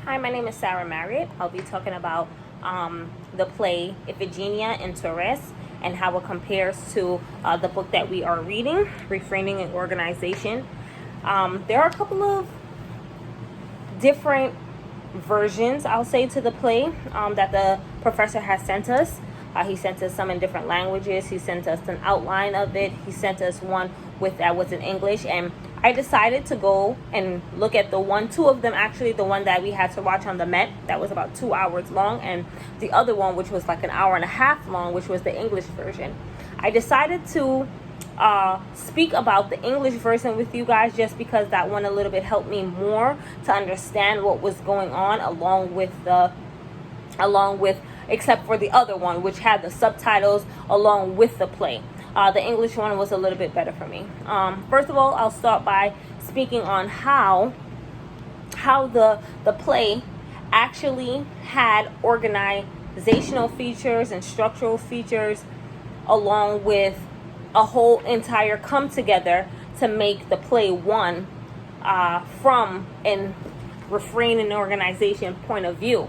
Hi, my name is Sarah Marriott. I'll be talking about the play Iphigenia in Tauris and how it compares to the book that we are reading, Refraining and Organization. There are a couple of different versions, I'll say, to the play that the professor has sent us. He sent us some in different languages. He sent us an outline of it. He sent us one that was in English, and I decided to go and look at two of them actually, the one that we had to watch on the Met that was about 2 hours long, and the other one which was like an hour and a half long, which was the English version. I decided to speak about the English version with you guys just because that one a little bit helped me more to understand what was going on along with except for the other one, which had the subtitles along with the play. The English one was a little bit better for me. First of all, I'll start by speaking on how the play actually had organizational features and structural features along with a whole entire come together to make the play one from a refrain and organization point of view.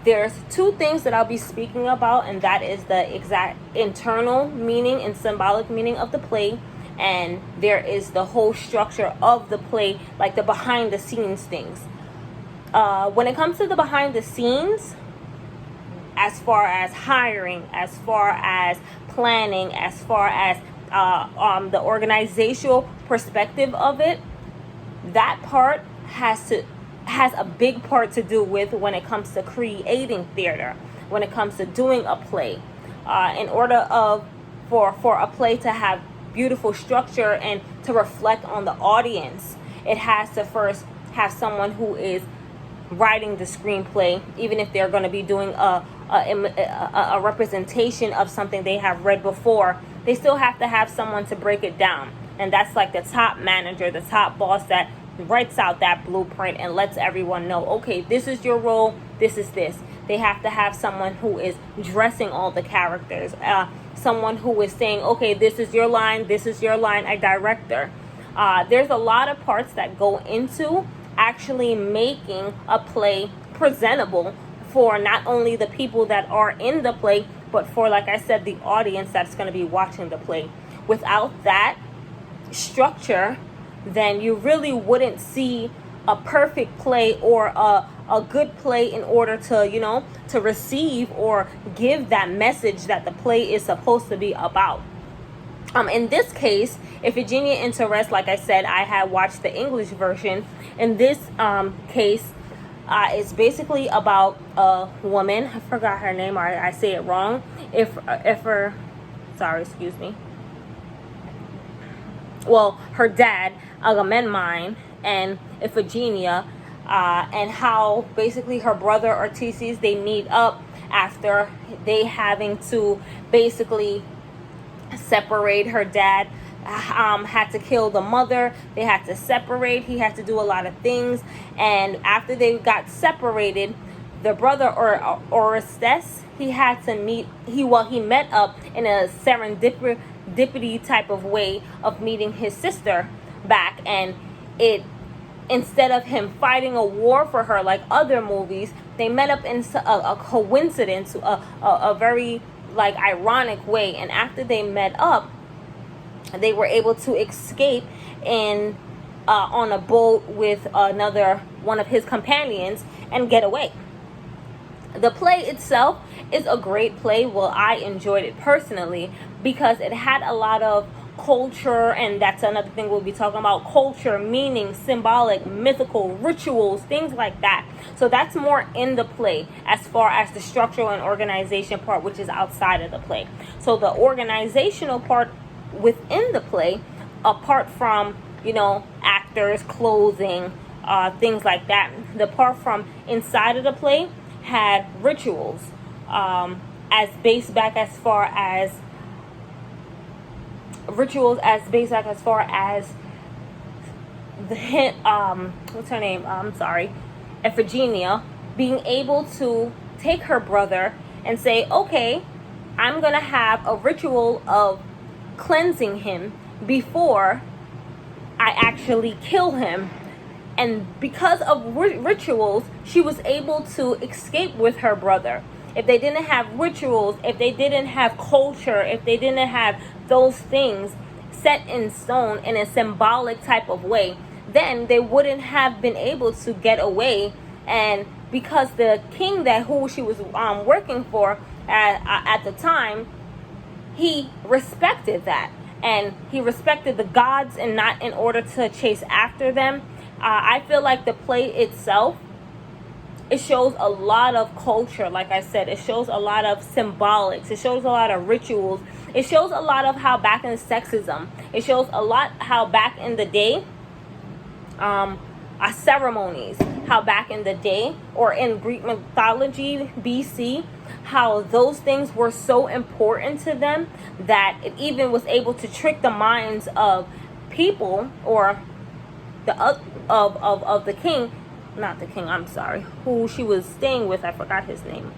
There's two things that I'll be speaking about, and that is the exact internal meaning and symbolic meaning of the play, and there is the whole structure of the play, like the behind the scenes things. When it comes to the behind the scenes, as far as hiring, as far as planning, as far as the organizational perspective of it, that part has a big part to do with when it comes to creating theater, when it comes to doing a play. In order for a play to have beautiful structure and to reflect on the audience, it has to first have someone who is writing the screenplay, even if they're going to be doing a representation of something they have read before. They still have to have someone to break it down, and that's like the top manager, the top boss that writes out that blueprint and lets everyone know, okay, this is your role, this is this. They have to have someone who is dressing all the characters, someone who is saying, okay, this is your line, a director. There's a lot of parts that go into actually making a play presentable for not only the people that are in the play, but for, like I said, the audience that's going to be watching the play. Without that structure, then you really wouldn't see a perfect play or a good play in order to, to receive or give that message that the play is supposed to be about. In this case, Iphigenia in Tauris, like I said, I had watched the English version. In this case, it's basically about a woman. I forgot her name, or I say it wrong. Her dad, Agamemnon, and Iphigenia, and how basically her brother Artesis, they meet up after they having to basically separate. Her dad had to kill the mother. They had to separate. He had to do a lot of things, and after they got separated, the brother Orestes, he had to meet. He met up in a serendipity type of way of meeting his sister back, and instead of him fighting a war for her like other movies, they met up in a coincidence, a very like ironic way, and after they met up, they were able to escape on a boat with another one of his companions and get away. The play itself is a great play. Well, I enjoyed it personally because it had a lot of culture, and that's another thing we'll be talking about: culture, meaning, symbolic, mythical, rituals, things like that. So that's more in the play as far as the structural and organization part, which is outside of the play. So the organizational part within the play, apart from actors, clothing, things like that, the part from inside of the play had rituals as far as the what's her name? Iphigenia being able to take her brother and say, okay, I'm gonna have a ritual of cleansing him before I actually kill him And because of rituals, she was able to escape with her brother. If they didn't have rituals, if they didn't have culture, if they didn't have those things set in stone in a symbolic type of way, then they wouldn't have been able to get away. And because the king who she was working for at the time, he respected that, and he respected the gods, and not in order to chase after them. I feel like the play itself, it shows a lot of culture. Like I said, it shows a lot of symbolics, it shows a lot of rituals, it shows a lot of how back in sexism, it shows a lot how back in the day, ceremonies, how back in the day, or in Greek mythology, BC, how those things were so important to them that it even was able to trick the minds of people, or of the king, not the king, I'm sorry, who she was staying with. I forgot his name.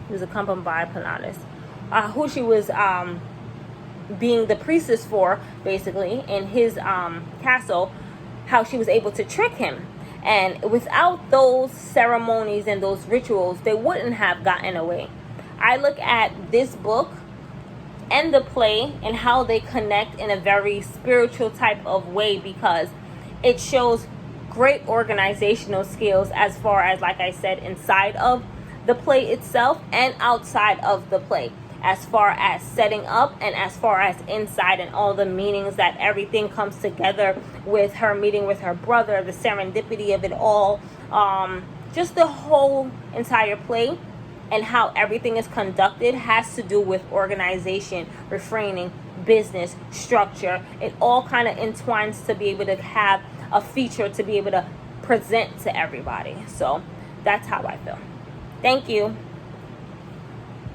He was accompanied by Panatus, who she was being the priestess for, basically, in his castle, how she was able to trick him. And without those ceremonies and those rituals, they wouldn't have gotten away. I look at this book and the play and how they connect in a very spiritual type of way, because it shows great organizational skills, as far as, like I said, inside of the play itself and outside of the play, as far as setting up and as far as inside, and all the meanings that everything comes together with her meeting with her brother, the serendipity of it all, just the whole entire play and how everything is conducted has to do with organization, refraining, business, structure. It all kind of entwines to be able to have a feature to be able to present to everybody. So that's how I feel. Thank you.